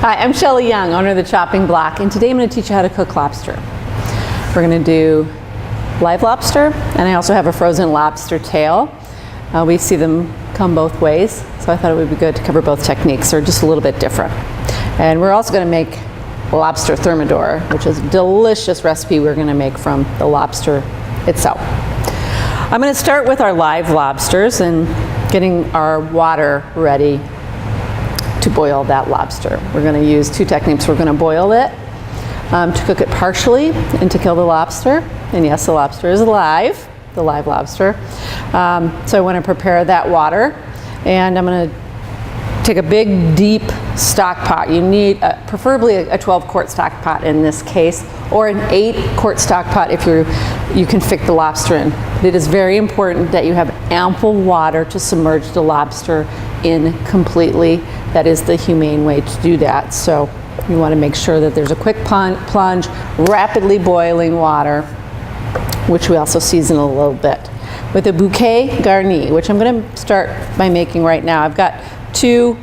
Hi, I'm Shelley Young, owner of the Chopping Block, and today I'm going to teach you how to cook lobster. We're going to do live lobster, and I also have a frozen lobster tail. We see them come both ways, so I thought it would be good to cover both techniques. They're just a little bit different. And we're also going to make lobster thermidor, which is a delicious recipe we're going to make from the lobster itself. I'm going to start with our live lobsters and getting our water ready to boil that lobster. We're going to use two techniques. We're going to boil it to cook it partially and to kill the lobster. And yes, the lobster is alive, the live lobster. So I want to prepare that water, and I'm going to take a big, deep stock pot. You need preferably a 12-quart stock pot in this case, or an 8-quart stock pot if you can fit the lobster in. But it is very important that you have ample water to submerge the lobster in completely. That is the humane way to do that. So you want to make sure that there's a quick plunge, rapidly boiling water, which we also season a little bit with a bouquet garni, which I'm going to start by making right now. I've got two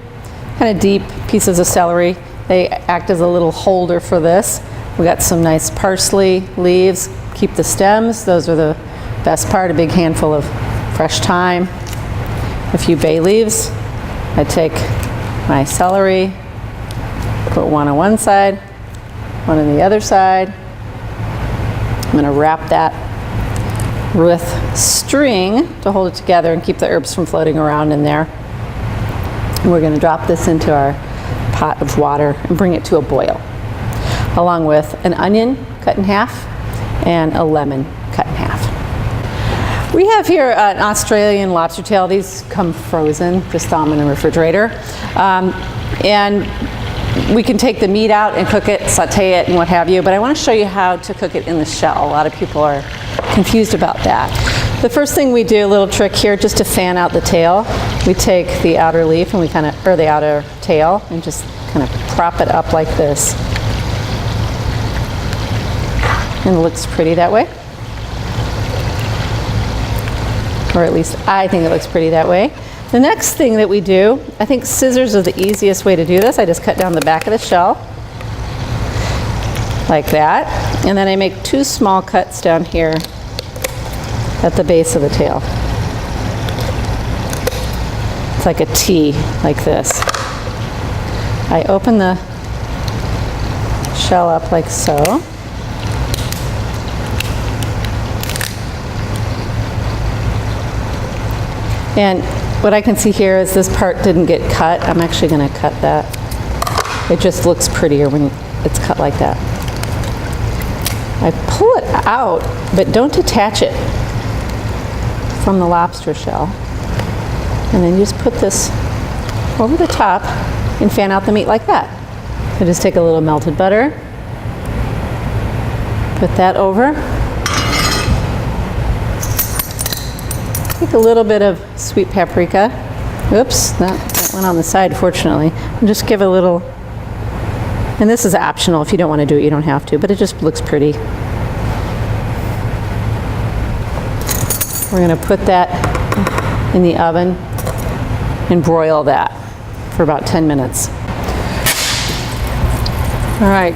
kind of deep pieces of celery. They act as a little holder for this. We got some nice parsley leaves. Keep the stems, those are the best part. A big handful of fresh thyme, a few bay leaves. I take my celery, put one on one side, one on the other side. I'm going to wrap that with string to hold it together and keep the herbs from floating around in there. And we're going to drop this into our pot of water and bring it to a boil, along with an onion cut in half and a lemon cut in half. We have here an Australian lobster tail. These come frozen, just thaw them in the refrigerator. And we can take the meat out and cook it, saute it, and what have you, but I want to show you how to cook it in the shell. A lot of people are confused about that. The first thing we do, a little trick here, just to fan out the tail, we take the outer leaf and or the outer tail, and just kind of prop it up like this. And it looks pretty that way. Or at least I think it looks pretty that way. The next thing that we do, I think scissors are the easiest way to do this. I just cut down the back of the shell, like that. And then I make two small cuts down here at the base of the tail. It's like a T, like this. I open the shell up like so. And what I can see here is this part didn't get cut. I'm actually going to cut that. It just looks prettier when it's cut like that. I pull it out, but don't detach it from the lobster shell. And then you just put this over the top and fan out the meat like that. So just take a little melted butter, put that over. Take a little bit of sweet paprika. Oops, that went on the side, fortunately. And just give a little, and this is optional. If you don't want to do it, you don't have to, but it just looks pretty. We're going to put that in the oven and broil that for about 10 minutes. All right,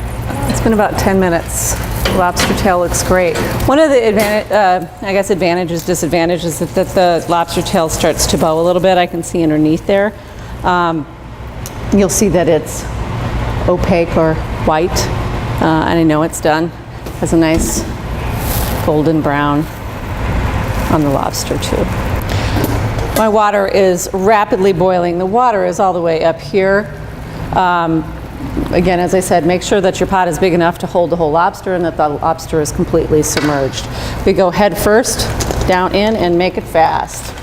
it's been about 10 minutes. Lobster tail looks great. One of the advantages, disadvantages is that the lobster tail starts to bow a little bit. I can see underneath there. You'll see that it's opaque or white, and I know it's done. It has a nice golden brown on the lobster too. My water is rapidly boiling. The water is all the way up here. Again, as I said, make sure that your pot is big enough to hold the whole lobster and that the lobster is completely submerged. We go head first, down in, and make it fast.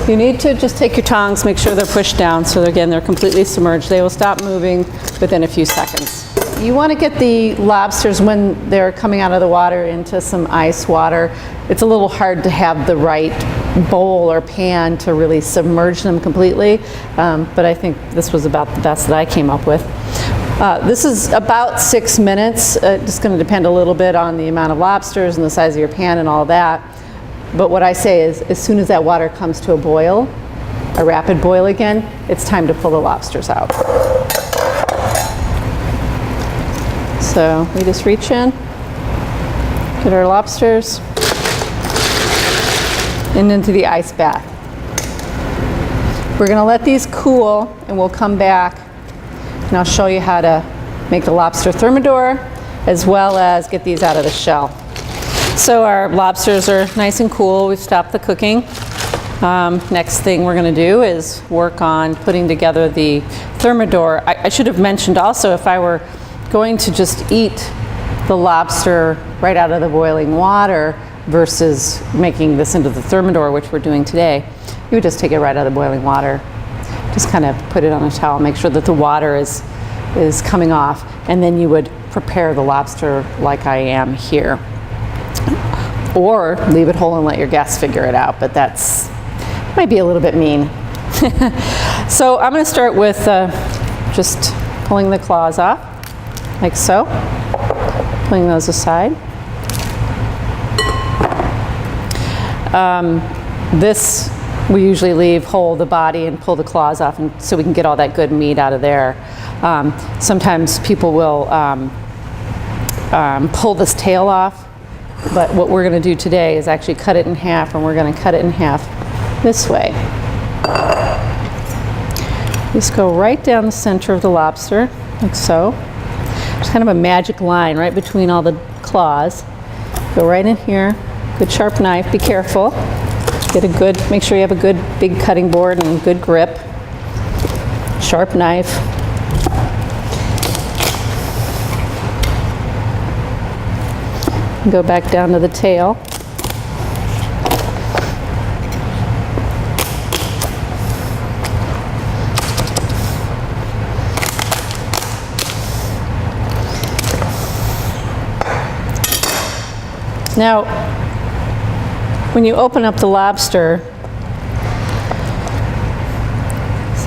You need to just take your tongs, make sure they're pushed down so that, again, they're completely submerged. They will stop moving within a few seconds. You want to get the lobsters when they're coming out of the water into some ice water. It's a little hard to have the right bowl or pan to really submerge them completely, but I think this was about the best that I came up with. This is about 6 minutes. Just going to depend a little bit on the amount of lobsters and the size of your pan and all that. But what I say is, as soon as that water comes to a boil, a rapid boil again, it's time to pull the lobsters out. So we just reach in, get our lobsters, and into the ice bath. We're going to let these cool, and we'll come back and I'll show you how to make the lobster thermidor, as well as get these out of the shell. So our lobsters are nice and cool. We've stopped the cooking. Next thing we're going to do is work on putting together the thermidor. I should have mentioned also, if I were going to just eat the lobster right out of the boiling water versus making this into the thermidor, which we're doing today, you would just take it right out of the boiling water. Just kind of put it on a towel, make sure that the water is coming off, and then you would prepare the lobster like I am here. Or leave it whole and let your guests figure it out, but that's might be a little bit mean. So I'm going to start with just pulling the claws off, like so. Pulling those aside. This we usually leave whole the body and pull the claws off, and so we can get all that good meat out of there. Sometimes people will pull this tail off, but what we're going to do today is actually cut it in half, and we're going to cut it in half this way. Just go right down the center of the lobster, like so. It's kind of a magic line right between all the claws. Go right in here. Good sharp knife. Be careful. Make sure you have a good big cutting board and good grip. Sharp knife. Go back down to the tail. Now, when you open up the lobster,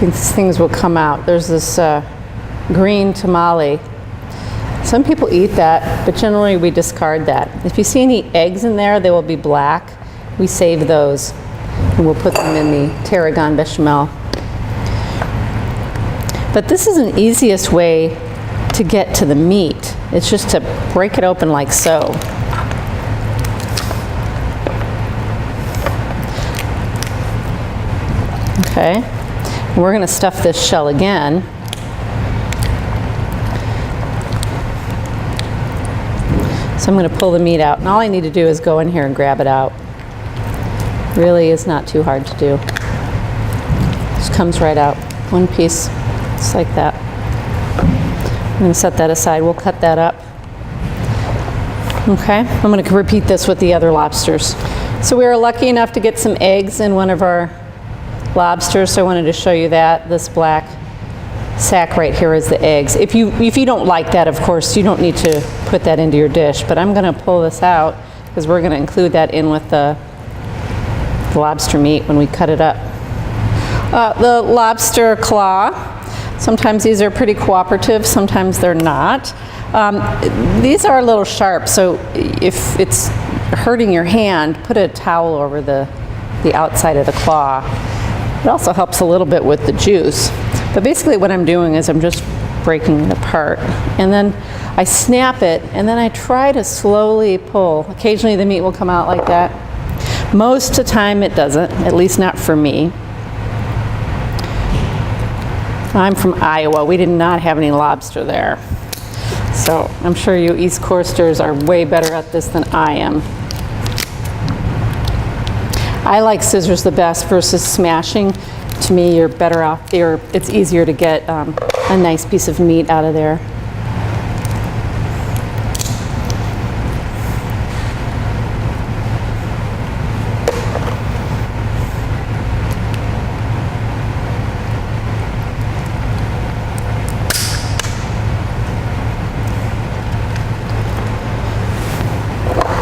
these things will come out. There's this green tamale. Some people eat that, but generally we discard that. If you see any eggs in there, they will be black. We save those, and we'll put them in the Tarragon Bechamel. But this is an easiest way to get to the meat. It's just to break it open like so. Okay, we're going to stuff this shell again. So I'm going to pull the meat out, and all I need to do is go in here and grab it out. Really is not too hard to do. Just comes right out, one piece, just like that. I'm going to set that aside. We'll cut that up. Okay, I'm going to repeat this with the other lobsters. So we were lucky enough to get some eggs in one of our lobsters, so I wanted to show you that. This black sack right here is the eggs. If you don't like that, of course, you don't need to put that into your dish, but I'm going to pull this out because we're going to include that in with the lobster meat when we cut it up. The lobster claw, sometimes these are pretty cooperative, sometimes they're not. These are a little sharp, so if it's hurting your hand, put a towel over the outside of the claw. It also helps a little bit with the juice. But basically what I'm doing is I'm just breaking it apart. And then I snap it, and then I try to slowly pull. Occasionally the meat will come out like that. Most of the time it doesn't, at least not for me. I'm from Iowa. We did not have any lobster there. So I'm sure you East Coasters are way better at this than I am. I like scissors the best versus smashing. To me, you're better off there. It's easier to get a nice piece of meat out of there.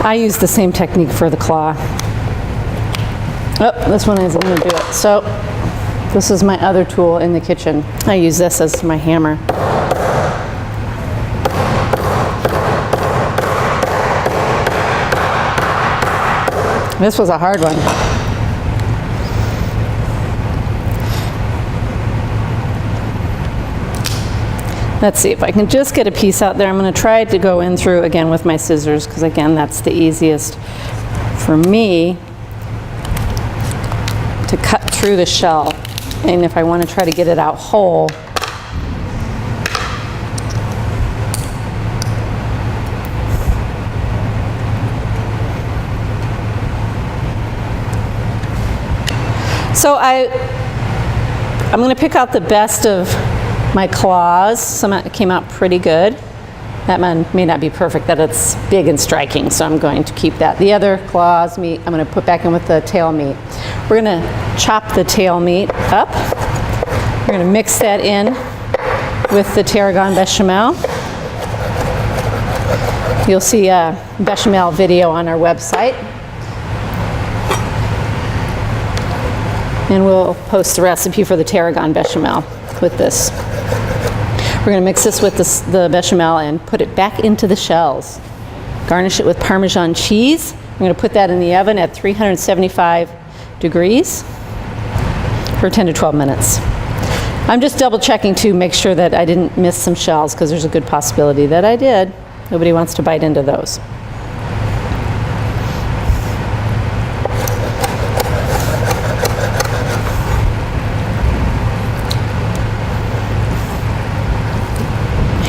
I use the same technique for the claw. Oh, this one isn't going to do it. So this is my other tool in the kitchen. I use this as my hammer. This was a hard one. Let's see if I can just get a piece out there. I'm going to try to go in through again with my scissors because again that's the easiest for me to cut through the shell. And if I want to try to get it out whole, so I'm going to pick out the best of my claws. Some came out pretty good. That one may not be perfect, that it's big and striking, so I'm going to keep that. The other claws meat I'm going to put back in with the tail meat. We're going to chop the tail meat up. We're going to mix that in with the Tarragon Bechamel. You'll see a bechamel video on our website. And we'll post the recipe for the Tarragon Bechamel with this. We're going to mix this with the bechamel and put it back into the shells. Garnish it with Parmesan cheese. I'm going to put that in the oven at 375 degrees for 10 to 12 minutes. I'm just double checking to make sure that I didn't miss some shells because there's a good possibility that I did. Nobody wants to bite into those.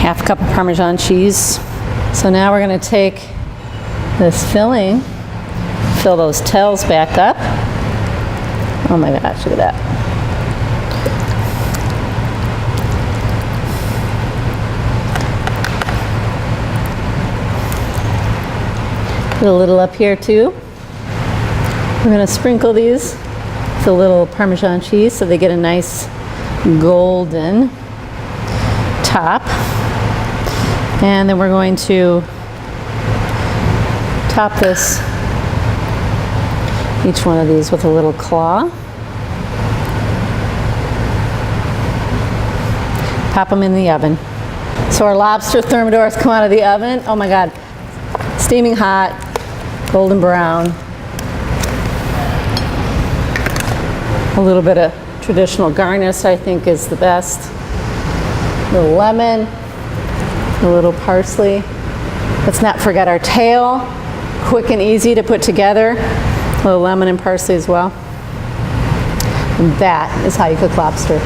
Half a cup of Parmesan cheese. So now we're going to take this filling, fill those tails back up. Oh my gosh, look at that. Put a little up here too. We're going to sprinkle these with a little Parmesan cheese so they get a nice golden top. And then we're going to top this, each one of these with a little claw. Pop them in the oven. So our lobster thermidor has come out of the oven. Oh my God, steaming hot, golden brown. A little bit of traditional garnish I think is the best. A little lemon. A little parsley. Let's not forget our tail. Quick and easy to put together. A little lemon and parsley as well. And that is how you cook lobster.